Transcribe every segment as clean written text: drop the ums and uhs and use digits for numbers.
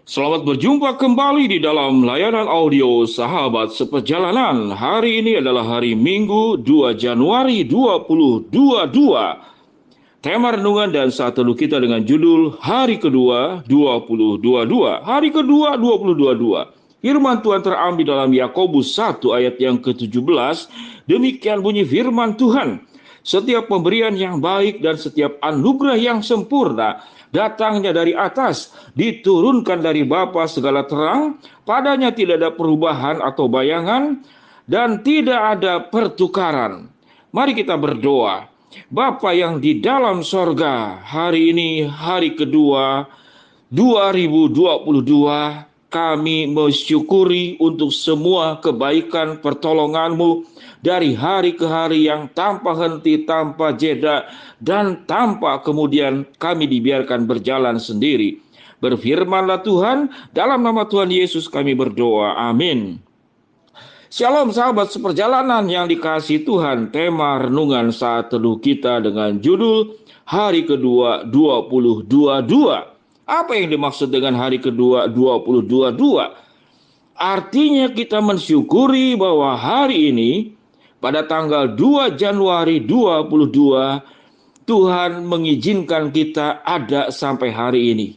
Selamat berjumpa kembali di dalam layanan audio Sahabat Seperjalanan. Hari ini adalah hari Minggu 2 Januari 2022. Tema renungan dan saat teduh kita dengan judul Hari Kedua 2022. Hari Kedua 2022. Firman Tuhan terambil dalam Yakobus 1 ayat yang ke-17. Demikian bunyi firman Tuhan. Setiap pemberian yang baik dan setiap anugerah yang sempurna datangnya dari atas, diturunkan dari Bapa segala terang, padanya tidak ada perubahan atau bayangan, dan tidak ada pertukaran. Mari kita berdoa. Bapa yang di dalam sorga, hari ini hari kedua 2022, kami mensyukuri untuk semua kebaikan pertolongan-Mu dari hari ke hari yang tanpa henti, tanpa jeda, dan tanpa kemudian kami dibiarkan berjalan sendiri. Berfirmanlah Tuhan, dalam nama Tuhan Yesus kami berdoa. Amin. Shalom sahabat seperjalanan yang dikasihi Tuhan. Tema renungan saat teduh kita dengan judul Hari Kedua 2022. Apa yang dimaksud dengan hari kedua 2022? Artinya kita mensyukuri bahwa hari ini pada tanggal 2 Januari 2022 Tuhan mengizinkan kita ada sampai hari ini.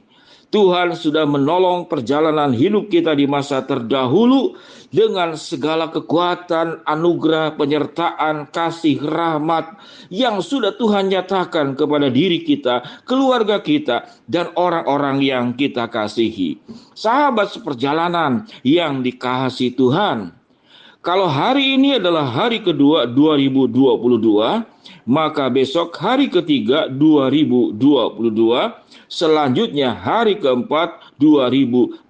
Tuhan sudah menolong perjalanan hidup kita di masa terdahulu dengan segala kekuatan, anugerah, penyertaan, kasih, rahmat yang sudah Tuhan nyatakan kepada diri kita, keluarga kita, dan orang-orang yang kita kasihi. Sahabat seperjalanan yang dikasihi Tuhan, kalau hari ini adalah hari kedua 2022, maka besok hari ketiga 2022, selanjutnya hari keempat 2022,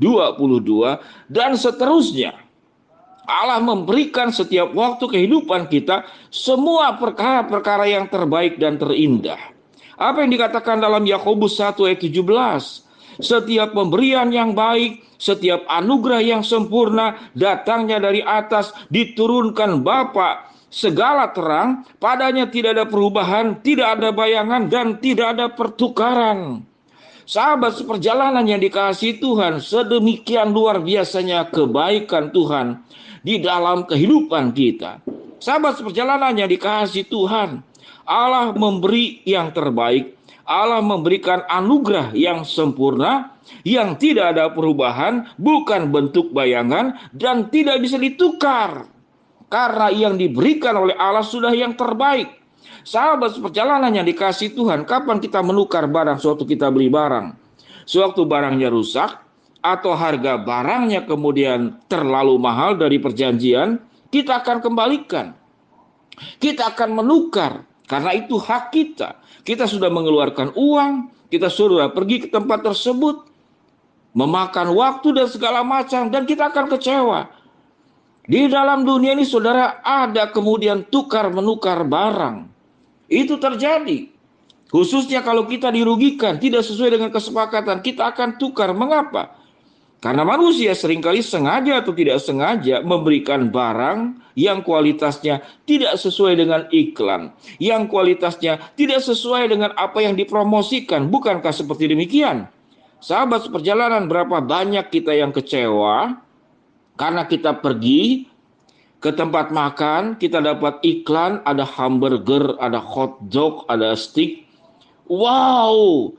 dan seterusnya. Allah memberikan setiap waktu kehidupan kita semua perkara-perkara yang terbaik dan terindah. Apa yang dikatakan dalam Yakobus 1 ayat 17? Setiap pemberian yang baik, setiap anugerah yang sempurna datangnya dari atas, diturunkan Bapa segala terang, padanya tidak ada perubahan, tidak ada bayangan, dan tidak ada pertukaran. Sahabat seperjalanan yang dikasihi Tuhan, sedemikian luar biasanya kebaikan Tuhan di dalam kehidupan kita. Sahabat seperjalanan yang dikasihi Tuhan, Allah memberi yang terbaik. Allah memberikan anugerah yang sempurna, yang tidak ada perubahan, bukan bentuk bayangan, dan tidak bisa ditukar. Karena yang diberikan oleh Allah sudah yang terbaik. Sahabat seperjalanan yang dikasihi Tuhan, kapan kita menukar barang sewaktu kita beli barang? Sewaktu barangnya rusak, atau harga barangnya kemudian terlalu mahal dari perjanjian, kita akan kembalikan. Kita akan menukar, karena itu hak kita. Kita sudah mengeluarkan uang, kita sudah pergi ke tempat tersebut, memakan waktu dan segala macam, dan kita akan kecewa. Di dalam dunia ini saudara ada kemudian tukar-menukar barang. Itu terjadi. Khususnya kalau kita dirugikan, tidak sesuai dengan kesepakatan, kita akan tukar. Mengapa? Karena manusia seringkali sengaja atau tidak sengaja memberikan barang yang kualitasnya tidak sesuai dengan iklan, yang kualitasnya tidak sesuai dengan apa yang dipromosikan. Bukankah seperti demikian? Sahabat seperjalanan, berapa banyak kita yang kecewa karena kita pergi ke tempat makan, kita dapat iklan, ada hamburger, ada hotdog, ada steak. Wow,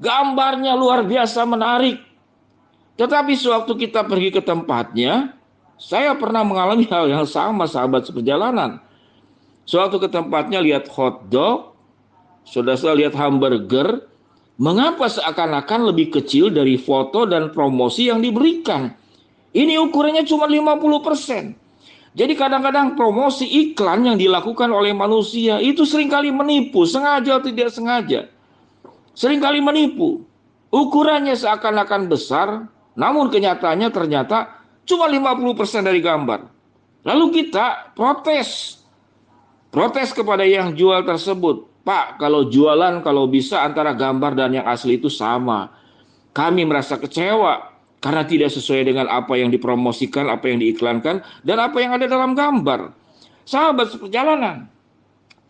gambarnya luar biasa menarik. Tetapi sewaktu kita pergi ke tempatnya, saya pernah mengalami hal yang sama sahabat seperjalanan. Sewaktu ke tempatnya lihat hotdog, sudah saya lihat hamburger, mengapa seakan-akan lebih kecil dari foto dan promosi yang diberikan? Ini ukurannya cuma 50%. Jadi kadang-kadang promosi iklan yang dilakukan oleh manusia itu seringkali menipu, sengaja atau tidak sengaja. Seringkali menipu. Ukurannya seakan-akan besar, namun kenyataannya ternyata cuma 50% dari gambar. Lalu kita protes kepada yang jual tersebut. Pak, kalau jualan kalau bisa antara gambar dan yang asli itu sama. Kami merasa kecewa karena tidak sesuai dengan apa yang dipromosikan, apa yang diiklankan, dan apa yang ada dalam gambar. Sahabat seperjalanan,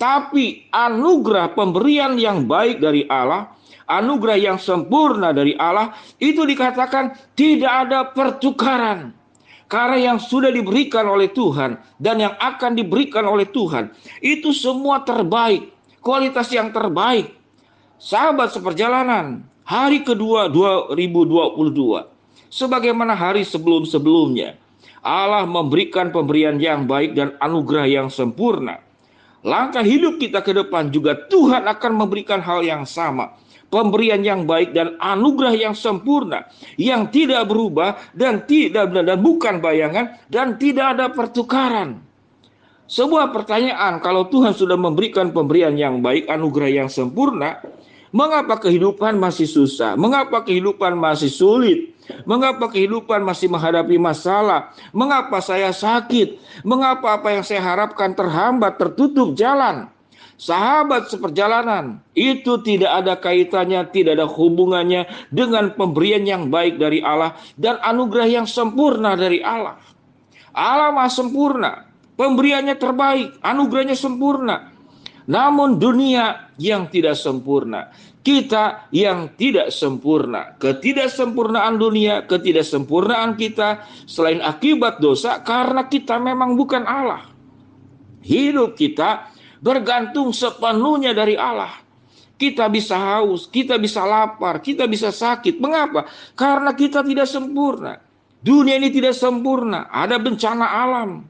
Tapi anugerah pemberian yang baik dari Allah, anugerah yang sempurna dari Allah, itu dikatakan tidak ada pertukaran. Karena yang sudah diberikan oleh Tuhan dan yang akan diberikan oleh Tuhan, itu semua terbaik, kualitas yang terbaik. Sahabat seperjalanan, hari kedua 2022, sebagaimana hari sebelum-sebelumnya, Allah memberikan pemberian yang baik dan anugerah yang sempurna. Langkah hidup kita ke depan juga Tuhan akan memberikan hal yang sama. Pemberian yang baik dan anugerah yang sempurna, yang tidak berubah dan bukan bayangan dan tidak ada pertukaran. Sebuah pertanyaan, kalau Tuhan sudah memberikan pemberian yang baik, anugerah yang sempurna, mengapa kehidupan masih susah? Mengapa kehidupan masih sulit? Mengapa kehidupan masih menghadapi masalah? Mengapa saya sakit? Mengapa apa yang saya harapkan terhambat, tertutup jalan? Sahabat seperjalanan, itu tidak ada kaitannya, tidak ada hubungannya dengan pemberian yang baik dari Allah dan anugerah yang sempurna dari Allah. Allah Maha sempurna, pemberiannya terbaik, anugerahnya sempurna. Namun dunia yang tidak sempurna, kita yang tidak sempurna, ketidaksempurnaan dunia, ketidaksempurnaan kita selain akibat dosa karena kita memang bukan Allah. Hidup kita bergantung sepenuhnya dari Allah. Kita bisa haus, kita bisa lapar, kita bisa sakit. Mengapa? Karena kita tidak sempurna. Dunia ini tidak sempurna, ada bencana alam.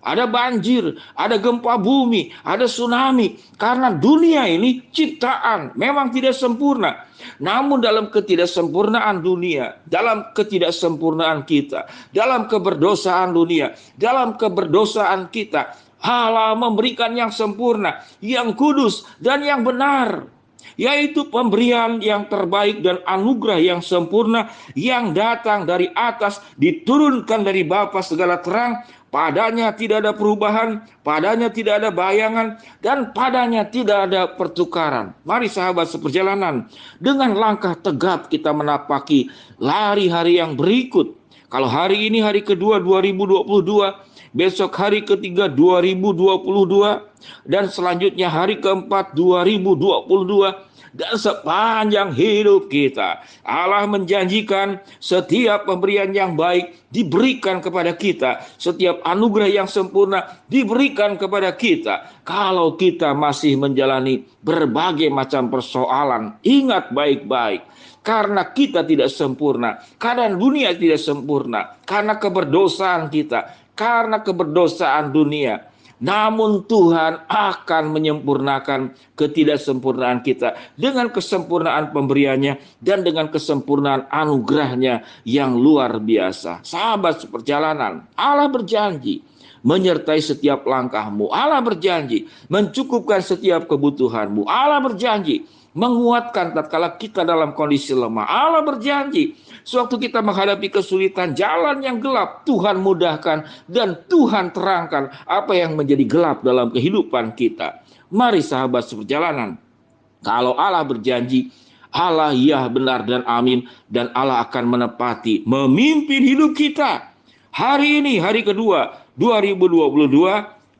Ada banjir, ada gempa bumi, ada tsunami. Karena dunia ini ciptaan, memang tidak sempurna. Namun dalam ketidaksempurnaan dunia, dalam ketidaksempurnaan kita, dalam keberdosaan dunia, dalam keberdosaan kita, Allah memberikan yang sempurna, yang kudus, dan yang benar. Yaitu pemberian yang terbaik dan anugerah yang sempurna yang datang dari atas, diturunkan dari Bapa segala terang. Padanya tidak ada perubahan, padanya tidak ada bayangan, dan padanya tidak ada pertukaran. Mari sahabat seperjalanan, dengan langkah tegap kita menapaki hari yang berikut. Kalau hari ini hari kedua 2022, besok hari ketiga 2022, dan selanjutnya hari keempat 2022, dan sepanjang hidup kita, Allah menjanjikan setiap pemberian yang baik diberikan kepada kita, setiap anugerah yang sempurna diberikan kepada kita. Kalau kita masih menjalani berbagai macam persoalan, ingat baik-baik, karena kita tidak sempurna, keadaan dunia tidak sempurna, karena keberdosaan kita, karena keberdosaan dunia. Namun Tuhan akan menyempurnakan ketidaksempurnaan kita dengan kesempurnaan pemberiannya dan dengan kesempurnaan anugerahnya yang luar biasa. Sahabat seperjalanan, Allah berjanji menyertai setiap langkahmu. Allah berjanji mencukupkan setiap kebutuhanmu. Allah berjanji menguatkan tatkala kita dalam kondisi lemah. Allah berjanji sewaktu kita menghadapi kesulitan, jalan yang gelap, Tuhan mudahkan dan Tuhan terangkan apa yang menjadi gelap dalam kehidupan kita. Mari sahabat seperjalanan, kalau Allah berjanji, Allah ya benar dan amin, dan Allah akan menepati, memimpin hidup kita. Hari ini hari kedua 2022,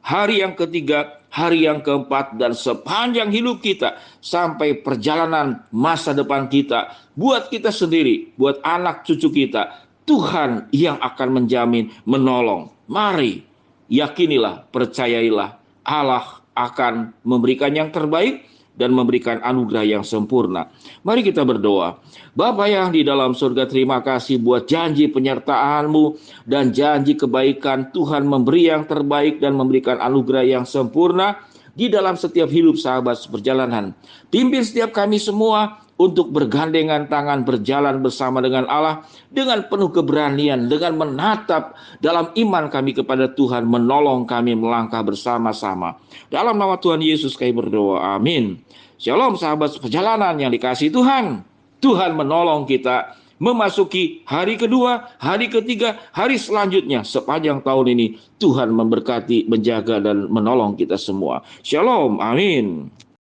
hari yang ketiga, hari yang keempat, dan sepanjang hidup kita sampai perjalanan masa depan kita, buat kita sendiri, buat anak cucu kita, Tuhan yang akan menjamin, menolong. Mari yakinilah, percayailah, Allah akan memberikan yang terbaik dan memberikan anugerah yang sempurna. Mari kita berdoa. Bapa yang di dalam surga, terima kasih buat janji penyertaan-Mu dan janji kebaikan. Tuhan memberi yang terbaik dan memberikan anugerah yang sempurna di dalam setiap hidup sahabat seperjalanan. Pimpin setiap kami semua untuk bergandengan tangan berjalan bersama dengan Allah dengan penuh keberanian, dengan menatap dalam iman kami kepada Tuhan, menolong kami melangkah bersama-sama. Dalam nama Tuhan Yesus kami berdoa, amin. Shalom sahabat perjalanan yang dikasihi Tuhan. Tuhan menolong kita memasuki hari kedua, hari ketiga, hari selanjutnya. Sepanjang tahun ini Tuhan memberkati, menjaga dan menolong kita semua. Shalom, amin.